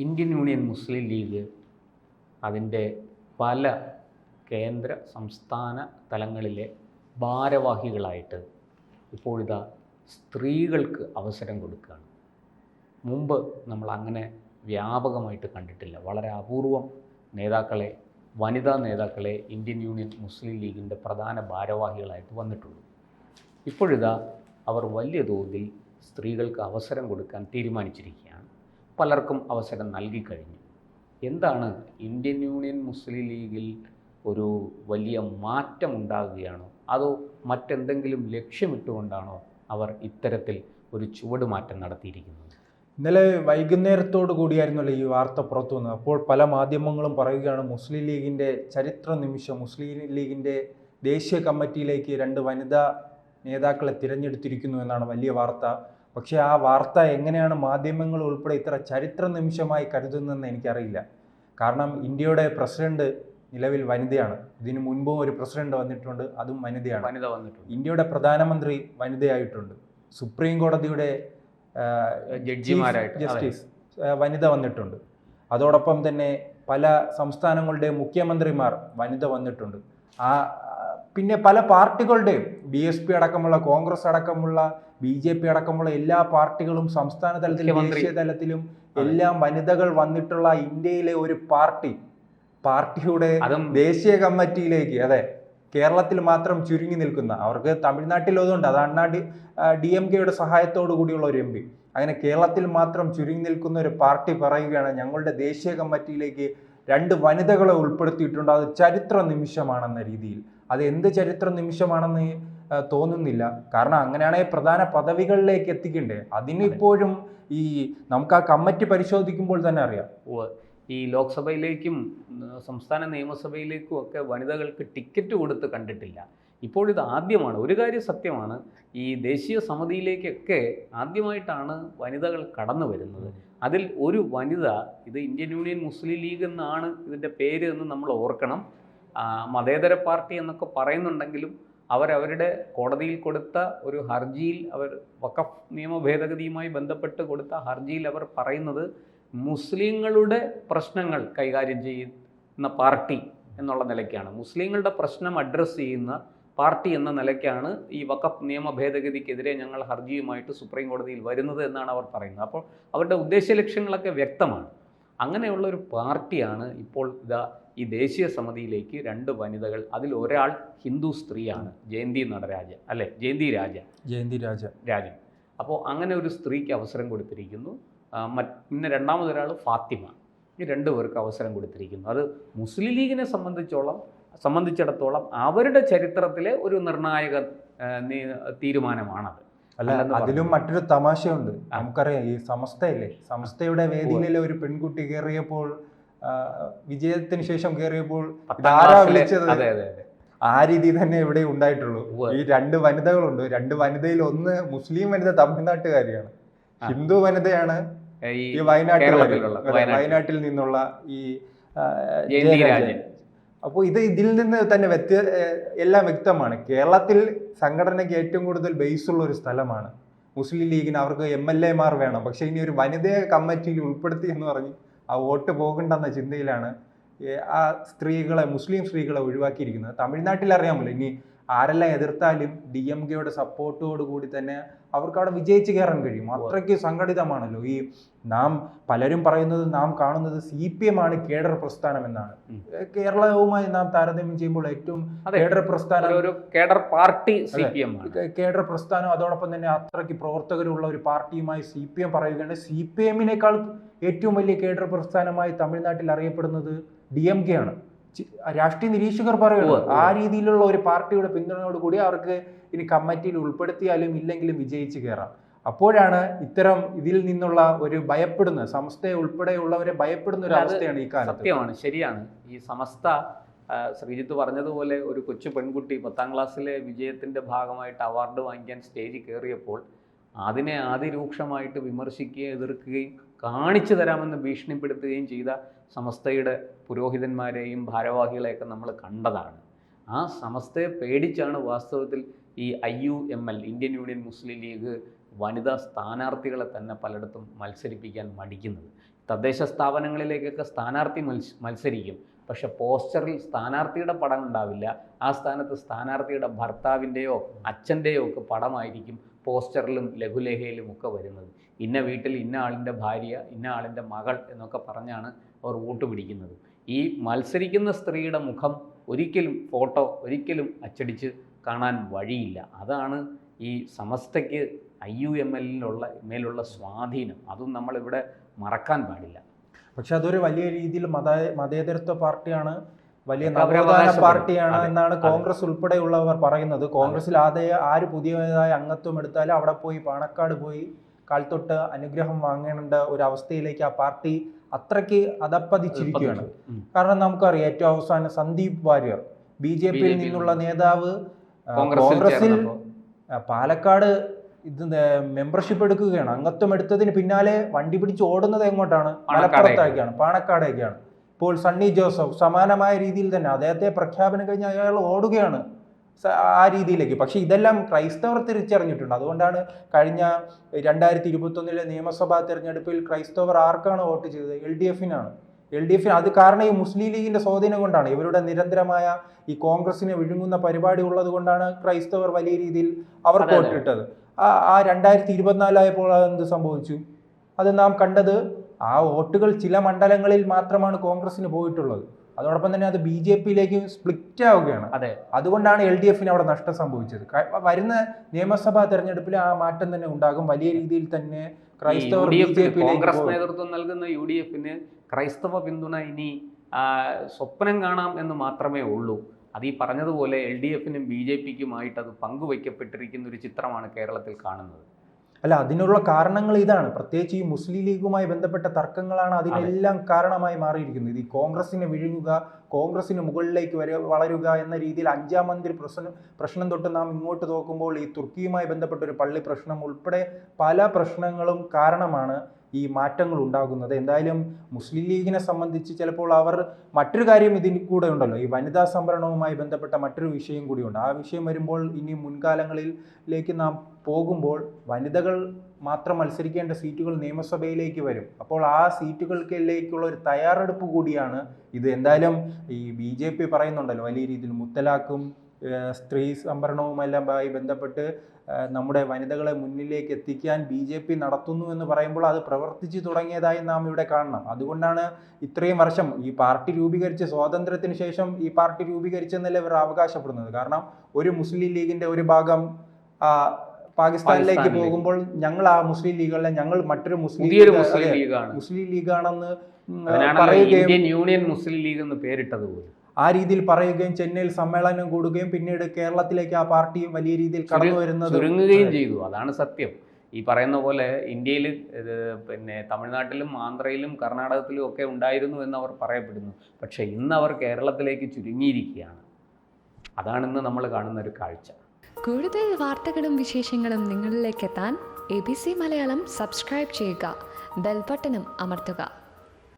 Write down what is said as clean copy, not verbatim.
Indian union മുസ്ലിം league അതിൻ്റെ പല കേന്ദ്ര സംസ്ഥാന തലങ്ങളിലെ ഭാരവാഹികളായിട്ട് ഇപ്പോഴിതാ സ്ത്രീകൾക്ക് അവസരം കൊടുക്കുകയാണ്. മുമ്പ് നമ്മൾ അങ്ങനെ വ്യാപകമായിട്ട് കണ്ടിട്ടില്ല. വളരെ അപൂർവം നേതാക്കളെ, വനിതാ നേതാക്കളെ ഇന്ത്യൻ യൂണിയൻ മുസ്ലിം ലീഗിൻ്റെ പ്രധാന ഭാരവാഹികളായിട്ട് വന്നിട്ടുള്ളൂ. ഇപ്പോഴിതാ അവർ വലിയ തോതിൽ സ്ത്രീകൾക്ക് അവസരം കൊടുക്കാൻ തീരുമാനിച്ചിരിക്കുകയാണ്. പലർക്കും അവസരം നൽകിക്കഴിഞ്ഞു. എന്താണ് ഇന്ത്യൻ യൂണിയൻ മുസ്ലിം ലീഗിൽ ഒരു വലിയ മാറ്റം ഉണ്ടാകുകയാണോ അതോ മറ്റെന്തെങ്കിലും ലക്ഷ്യമിട്ടുകൊണ്ടാണോ അവർ ഇത്തരത്തിൽ ഒരു ചുവടുമാറ്റം നടത്തിയിരിക്കുന്നത്? ഇന്നലെ വൈകുന്നേരത്തോടു കൂടിയായിരുന്നല്ലോ ഈ വാർത്ത പുറത്തു വന്നത്. അപ്പോൾ പല മാധ്യമങ്ങളും പറയുകയാണ് മുസ്ലിം ലീഗിൻ്റെ ചരിത്ര നിമിഷം, മുസ്ലിം ലീഗിൻ്റെ ദേശീയ കമ്മിറ്റിയിലേക്ക് 2 വനിതാ നേതാക്കളെ തിരഞ്ഞെടുത്തിരിക്കുന്നു എന്നാണ് വലിയ വാർത്ത. പക്ഷേ ആ വാർത്ത എങ്ങനെയാണ് മാധ്യമങ്ങൾ ഉൾപ്പെടെ ഇത്ര ചരിത്ര നിമിഷമായി കരുതുന്നതെന്ന് എനിക്കറിയില്ല. കാരണം ഇന്ത്യയുടെ പ്രസിഡന്റ് നിലവിൽ വനിതയാണ്. ഇതിനു മുൻപും ഒരു പ്രസിഡന്റ് വന്നിട്ടുണ്ട്, അതും വനിതയാണ്. ഇന്ത്യയുടെ പ്രധാനമന്ത്രി വനിതയായിട്ടുണ്ട്. സുപ്രീം കോടതിയുടെ ജസ്റ്റിസ് വനിത വന്നിട്ടുണ്ട്. അതോടൊപ്പം തന്നെ പല സംസ്ഥാനങ്ങളുടെ മുഖ്യമന്ത്രിമാർ വനിത വന്നിട്ടുണ്ട്. പിന്നെ പല പാർട്ടികളുടെയും BSP അടക്കമുള്ള, കോൺഗ്രസ് അടക്കമുള്ള, BJP അടക്കമുള്ള എല്ലാ പാർട്ടികളും സംസ്ഥാന തലത്തിലും ദേശീയ തലത്തിലും എല്ലാം വനിതകൾ വന്നിട്ടുള്ള ഇന്ത്യയിലെ ഒരു പാർട്ടിയുടെ ദേശീയ കമ്മിറ്റിയിലേക്ക്, അതെ, കേരളത്തിൽ മാത്രം ചുരുങ്ങി നിൽക്കുന്ന, അവർക്ക് തമിഴ്നാട്ടിലതുകൊണ്ട് അത് അണ്ണാ DMKയുടെ സഹായത്തോടു കൂടിയുള്ള ഒരു MP, അങ്ങനെ കേരളത്തിൽ മാത്രം ചുരുങ്ങി നിൽക്കുന്ന ഒരു പാർട്ടി പറയുകയാണ് ഞങ്ങളുടെ ദേശീയ കമ്മിറ്റിയിലേക്ക് 2 വനിതകളെ ഉൾപ്പെടുത്തിയിട്ടുണ്ട്, അത് ചരിത്ര നിമിഷമാണെന്ന രീതിയിൽ. അത് എന്ത് ചരിത്ര നിമിഷമാണെന്ന് തോന്നുന്നില്ല. കാരണം അങ്ങനെയാണെങ്കിൽ പ്രധാന പദവികളിലേക്ക് എത്തിക്കണ്ടേ. അതിനിപ്പോഴും നമുക്ക് ആ കമ്മിറ്റി പരിശോധിക്കുമ്പോൾ തന്നെ അറിയാം. ഈ ലോക്സഭയിലേക്കും സംസ്ഥാന നിയമസഭയിലേക്കും ഒക്കെ വനിതകൾക്ക് ടിക്കറ്റ് കൊടുത്ത് കണ്ടിട്ടില്ല. ഇപ്പോഴിത് ആദ്യമാണ്. ഒരു കാര്യം സത്യമാണ്, ഈ ദേശീയ സമിതിയിലേക്കൊക്കെ ആദ്യമായിട്ടാണ് വനിതകൾ കടന്നു വരുന്നത്. അതിൽ ഒരു വനിത, ഇത് ഇന്ത്യൻ യൂണിയൻ മുസ്ലിം ലീഗ് എന്നാണ് ഇതിൻ്റെ പേര് എന്ന് നമ്മൾ ഓർക്കണം. മതേതര പാർട്ടി എന്നൊക്കെ പറയുന്നുണ്ടെങ്കിലും അവരവരുടെ കോടതിയിൽ കൊടുത്ത ഒരു ഹർജിയിൽ, അവർ വഖഫ് നിയമ ഭേദഗതിയുമായി ബന്ധപ്പെട്ട് കൊടുത്ത ഹർജിയിൽ അവർ പറയുന്നത് മുസ്ലിങ്ങളുടെ പ്രശ്നങ്ങൾ കൈകാര്യം ചെയ്യുന്ന പാർട്ടി എന്നുള്ള നിലയ്ക്കാണ്, മുസ്ലിങ്ങളുടെ പ്രശ്നം അഡ്രസ്സ് ചെയ്യുന്ന പാർട്ടി എന്ന നിലയ്ക്കാണ് ഈ വഖഫ് നിയമ ഭേദഗതിക്കെതിരെ ഞങ്ങൾ ഹർജിയുമായിട്ട് സുപ്രീം കോടതിയിൽ വരുന്നത് എന്നാണ് അവർ പറയുന്നത്. അപ്പോൾ അവരുടെ ഉദ്ദേശ ലക്ഷ്യങ്ങളൊക്കെ വ്യക്തമാണ്. അങ്ങനെയുള്ള ഒരു പാർട്ടിയാണ് ഇപ്പോൾ ഈ ദേശീയ സമിതിയിലേക്ക് 2 വനിതകൾ, അതിൽ ഒരാൾ ഹിന്ദു സ്ത്രീയാണ്, ജയന്തി രാജൻ. അപ്പോൾ അങ്ങനെ ഒരു സ്ത്രീക്ക് അവസരം കൊടുത്തിരിക്കുന്നു. പിന്നെ രണ്ടാമതൊരാൾ ഫാത്തിമ. ഈ 2 പേർക്ക് അവസരം കൊടുത്തിരിക്കുന്നു. അത് മുസ്ലിം ലീഗിനെ സംബന്ധിച്ചിടത്തോളം അവരുടെ ചരിത്രത്തിലെ ഒരു നിർണായക തീരുമാനമാണത്. അല്ല, അതിലും മറ്റൊരു തമാശയുണ്ട്. നമുക്കറിയാം, ഈ സമസ്തയുടെ വേദിയിലെ ഒരു പെൺകുട്ടി കയറിയപ്പോൾ, വിജയത്തിന് ശേഷം കയറിയപ്പോൾ വിളിച്ചത് ആ രീതി തന്നെ ഇവിടെ ഉണ്ടായിട്ടുള്ളൂ. ഈ 2 വനിതകളുണ്ട്. 2 വനിതയിൽ ഒന്ന് മുസ്ലിം വനിത തമിഴ്നാട്ടുകാരിയാണ്, ഹിന്ദു വനിതയാണ് ഈ വയനാട്ടിൽ നിന്നുള്ള ഈ ജയരാജൻ. അപ്പോൾ ഇതിൽ നിന്ന് തന്നെ എല്ലാം വ്യക്തമാണ്. കേരളത്തിൽ സംഘടനയ്ക്ക് ഏറ്റവും കൂടുതൽ ബേസ് ഉള്ള ഒരു സ്ഥലമാണ് മുസ്ലിം ലീഗിന്. അവർക്ക് MLA മാർ വേണം. പക്ഷേ ഇനി ഒരു വനിതയെ കമ്മിറ്റിയിൽ ഉൾപ്പെടുത്തി എന്ന് പറഞ്ഞ് ആ വോട്ട് പോകണ്ടെന്ന ചിന്തയിലാണ് ആ മുസ്ലിം സ്ത്രീകളെ ഒഴിവാക്കിയിരിക്കുന്നത്. തമിഴ്നാട്ടിൽ അറിയാമല്ലോ, ഇനി ആരെല്ലാം എതിർത്താലും DMKയുടെ സപ്പോർട്ടോടുകൂടി തന്നെ അവർക്ക് അവിടെ വിജയിച്ച് കയറാൻ കഴിയും. അത്രയ്ക്ക് സംഘടിതമാണല്ലോ. പലരും പറയുന്നത്, നാം കാണുന്നത് CPM ആണ് കേഡർ പ്രസ്ഥാനം എന്നാണ്. കേരളവുമായി നാം താരതമ്യം ചെയ്യുമ്പോൾ ഏറ്റവും കേഡർ പ്രസ്ഥാനം, ഒരു കേഡർ പാർട്ടി CPM, കേഡർ പ്രസ്ഥാനം, അതോടൊപ്പം തന്നെ അത്രയ്ക്ക് പ്രവർത്തകരുള്ള ഒരു പാർട്ടിയുമായി CPM പറയുകയാണ്. CPM-നേക്കാൾ ഏറ്റവും വലിയ കേഡർ പ്രസ്ഥാനമായി തമിഴ്നാട്ടിൽ അറിയപ്പെടുന്നത് DMK ആണ്. രാഷ്ട്രീയ നിരീക്ഷകർ പറയുന്നു ആ രീതിയിലുള്ള ഒരു പാർട്ടിയുടെ പിന്തുണയോടുകൂടി അവർക്ക് ഇനി കമ്മിറ്റിയിൽ ഉൾപ്പെടുത്തിയാലും ഇല്ലെങ്കിലും വിജയിച്ച് കയറാം. അപ്പോഴാണ് ഇത്തരം ഇതിൽ നിന്നുള്ള ഒരു ഭയപ്പെടുന്ന, സമസ്തയെ ഉൾപ്പെടെയുള്ളവരെ ഭയപ്പെടുന്ന ഒരു അവസ്ഥയാണ് ഈ കാലത്ത്. സത്യമാണ്, ശരിയാണ്. ഈ സമസ്ത, ശ്രീജിത്ത് പറഞ്ഞതുപോലെ, ഒരു കൊച്ചു പെൺകുട്ടി 10ാം ക്ലാസ്സിലെ വിജയത്തിൻ്റെ ഭാഗമായിട്ട് അവാർഡ് വാങ്ങിക്കാൻ സ്റ്റേജിൽ കയറിയപ്പോൾ അതിനെ അതിരൂക്ഷമായിട്ട് വിമർശിക്കുകയും എതിർക്കുകയും കാണിച്ചു തരാമെന്ന് ഭീഷണിപ്പെടുത്തുകയും ചെയ്ത സമസ്തയുടെ പുരോഹിതന്മാരെയും ഭാരവാഹികളെയൊക്കെ നമ്മൾ കണ്ടതാണ്. ആ സമസ്തയെ പേടിച്ചാണ് വാസ്തവത്തിൽ ഈ IUML, ഇന്ത്യൻ യൂണിയൻ മുസ്ലിം ലീഗ്, വനിതാ സ്ഥാനാർത്ഥികളെ തന്നെ പലയിടത്തും മത്സരിപ്പിക്കാൻ മടിക്കുന്നത്. തദ്ദേശ സ്ഥാപനങ്ങളിലേക്കൊക്കെ സ്ഥാനാർത്ഥി മത്സരിക്കും, പക്ഷെ പോസ്റ്ററിൽ സ്ഥാനാർത്ഥിയുടെ പടം ഉണ്ടാവില്ല. ആ സ്ഥാനത്ത് സ്ഥാനാർത്ഥിയുടെ ഭർത്താവിൻ്റെയോ അച്ഛൻ്റെയോ ഒക്കെ പടമായിരിക്കും പോസ്റ്ററിലും ലഘുലേഖയിലും ഒക്കെ വരുന്നത്. ഇന്ന വീട്ടിൽ ഇന്ന ആളിൻ്റെ ഭാര്യ, ഇന്ന ആളിൻ്റെ മകൾ എന്നൊക്കെ പറഞ്ഞാണ് അവർ വോട്ട് പിടിക്കുന്നത്. ഈ മത്സരിക്കുന്ന സ്ത്രീയുടെ മുഖം ഒരിക്കലും, ഫോട്ടോ ഒരിക്കലും അച്ചടിച്ച് കാണാൻ വഴിയില്ല. അതാണ് ഈ സമസ്തയ്ക്ക് IUML മേലുള്ള സ്വാധീനം. അതും നമ്മളിവിടെ മറക്കാൻ പാടില്ല. പക്ഷെ അതൊരു വലിയ രീതിയിൽ മതേതരത്വ പാർട്ടിയാണ്, വലിയ നവോത്ഥാന പാർട്ടിയാണ് എന്നാണ് കോൺഗ്രസ് ഉൾപ്പെടെയുള്ളവർ പറയുന്നത്. കോൺഗ്രസിൽ ആര് പുതിയതായ അംഗത്വം എടുത്താലും അവിടെ പോയി പാണക്കാട് പോയി കാൽത്തൊട്ട് അനുഗ്രഹം വാങ്ങേണ്ട ഒരു അവസ്ഥയിലേക്ക് ആ പാർട്ടി അത്രയ്ക്ക് അതപ്പതിച്ചിരിക്കുകയാണ്. കാരണം നമുക്കറിയാം, ഏറ്റവും അവസാനം സന്ദീപ് വാര്യർ BJP-യിൽ നിന്നുള്ള നേതാവ് കോൺഗ്രസിൽ പാലക്കാട് മെമ്പർഷിപ്പ് എടുക്കുകയാണ്. അംഗത്വം എടുത്തതിന് പിന്നാലെ വണ്ടി പിടിച്ച് ഓടുന്നത് എങ്ങോട്ടാണ്? മലപ്പുറത്തേക്കാണ്, പാണക്കാടേക്കാണ്. ഇപ്പോൾ സണ്ണി ജോസഫ് സമാനമായ രീതിയിൽ തന്നെ അദ്ദേഹത്തെ പ്രഖ്യാപനം കഴിഞ്ഞ് അയാൾ ഓടുകയാണ് ആ രീതിയിലേക്ക്. പക്ഷെ ഇതെല്ലാം ക്രൈസ്തവർ തിരിച്ചറിഞ്ഞിട്ടുണ്ട്. അതുകൊണ്ടാണ് കഴിഞ്ഞ 2021 നിയമസഭാ തെരഞ്ഞെടുപ്പിൽ ക്രൈസ്തവർ ആർക്കാണ് വോട്ട് ചെയ്തത്? LDF-നാണ്. അത് കാരണം ഈ മുസ്ലിം ലീഗിന്റെ സ്വാധീനം കൊണ്ടാണ്. ഇവരുടെ നിരന്തരമായ ഈ കോൺഗ്രസിനെ വിഴുങ്ങുന്ന പരിപാടി ഉള്ളത് കൊണ്ടാണ് ക്രൈസ്തവർ വലിയ രീതിയിൽ അവർക്ക് വോട്ടിട്ടത്. ആ 2024 ആയപ്പോൾ അതെന്ത് സംഭവിച്ചു? അത് നാം കണ്ടത് ആ വോട്ടുകൾ ചില മണ്ഡലങ്ങളിൽ മാത്രമാണ് കോൺഗ്രസിന് പോയിട്ടുള്ളത്. അതോടൊപ്പം തന്നെ അത് BJP-യിലേക്ക് സ്പ്ലിറ്റ് ആവുകയാണ്. അതുകൊണ്ടാണ് LDF-ന് അവിടെ നഷ്ടം സംഭവിച്ചത്. വരുന്ന നിയമസഭാ തെരഞ്ഞെടുപ്പിൽ ആ മാറ്റം തന്നെ ഉണ്ടാകും. വലിയ രീതിയിൽ തന്നെ ക്രൈസ്തവർ കോൺഗ്രസ് നേതൃത്വം നൽകുന്ന UDF-ന് ക്രൈസ്തവ പിന്തുണ ഇനി സ്വപ്നം കാണാം എന്ന് മാത്രമേ ഉള്ളൂ. അത് ഈ പറഞ്ഞതുപോലെ LDF-നും BJP-ക്കുമായിട്ട് അത് പങ്കുവയ്ക്കപ്പെട്ടിരിക്കുന്ന ഒരു ചിത്രമാണ് കേരളത്തിൽ കാണുന്നത്. അല്ല, അതിനുള്ള കാരണങ്ങൾ ഇതാണ്. പ്രത്യേകിച്ച് ഈ മുസ്ലിം ലീഗുമായി ബന്ധപ്പെട്ട തർക്കങ്ങളാണ് അതിനെല്ലാം കാരണമായി മാറിയിരിക്കുന്നത്. ഈ കോൺഗ്രസിനെ വിഴുങ്ങുക, കോൺഗ്രസിന് മുകളിലേക്ക് വളരുക എന്ന രീതിയിൽ 5ാം മന്ത്രി പ്രശ്നം തൊട്ട് നാം ഇങ്ങോട്ട് നോക്കുമ്പോൾ ഈ തുർക്കിയുമായി ബന്ധപ്പെട്ട ഒരു പള്ളി പ്രശ്നം ഉൾപ്പെടെ പല പ്രശ്നങ്ങളും കാരണമാണ് ഈ മാറ്റങ്ങൾ ഉണ്ടാകുന്നത്. എന്തായാലും മുസ്ലിം ലീഗിനെ സംബന്ധിച്ച് ചിലപ്പോൾ അവർ മറ്റൊരു കാര്യം ഇതിന് കൂടെ ഉണ്ടല്ലോ, ഈ വനിതാ സംവരണവുമായി ബന്ധപ്പെട്ട മറ്റൊരു വിഷയം കൂടിയുണ്ട്. ആ വിഷയം വരുമ്പോൾ ഇനി മുൻകാലങ്ങളിലേക്ക് നാം പോകുമ്പോൾ വനിതകൾ മാത്രം മത്സരിക്കേണ്ട സീറ്റുകൾ നിയമസഭയിലേക്ക് വരും. അപ്പോൾ ആ സീറ്റുകൾക്കിലേക്കുള്ള ഒരു തയ്യാറെടുപ്പ് കൂടിയാണ് ഇത്. എന്തായാലും ഈ BJP പറയുന്നുണ്ടല്ലോ വലിയ രീതിയിൽ മുത്തലാഖും സ്ത്രീ സംവരണവുമെല്ലാമായി ബന്ധപ്പെട്ട് നമ്മുടെ വനിതകളെ മുന്നിലേക്ക് എത്തിക്കാൻ BJP നടത്തുന്നു എന്ന് പറയുമ്പോൾ അത് പ്രവർത്തിച്ചു തുടങ്ങിയതായി നാം ഇവിടെ കാണണം. അതുകൊണ്ടാണ് ഇത്രയും വർഷം ഈ പാർട്ടി രൂപീകരിച്ച് സ്വാതന്ത്ര്യത്തിന് ശേഷം ഈ പാർട്ടി രൂപീകരിച്ചെന്നല്ലേ ഇവർ അവകാശപ്പെടുന്നത്. കാരണം ഒരു മുസ്ലിം ലീഗിന്റെ ഒരു ഭാഗം പാകിസ്ഥാനിലേക്ക് പോകുമ്പോൾ ഞങ്ങൾ ആ മുസ്ലിം ലീഗല്ല, ഞങ്ങൾ മറ്റൊരു മുസ്ലിം ലീഗാണെന്ന് ഇന്ത്യൻ യൂണിയൻ മുസ്ലിം ലീഗ് എന്ന് പേരിട്ടത് പോലും ആ രീതിയിൽ പറയുകയും ചെന്നൈയിൽ സമ്മേളനം കൂടുകയും പിന്നീട് കേരളത്തിലേക്ക് ആ പാർട്ടി വലിയ രീതിയിൽ കടന്നു വരുന്നത് ചുരുങ്ങുകയും ചെയ്തു. അതാണ് സത്യം. ഈ പറയുന്ന പോലെ ഇന്ത്യയിൽ പിന്നെ തമിഴ്നാട്ടിലും ആന്ധ്രയിലും കർണാടകത്തിലും ഒക്കെ ഉണ്ടായിരുന്നു എന്ന് അവർ പറയപ്പെടുന്നു. പക്ഷേ ഇന്ന് അവർ കേരളത്തിലേക്ക് ചുരുങ്ങിയിരിക്കുകയാണ്. അതാണിന്ന് നമ്മൾ കാണുന്ന ഒരു കാഴ്ച. കൂടുതൽ വാർത്തകളും വിശേഷങ്ങളും നിങ്ങളിലേക്ക് എത്താൻ ABC മലയാളം സബ്സ്ക്രൈബ് ചെയ്യുക, ബെൽ ബട്ടണും അമർത്തുക.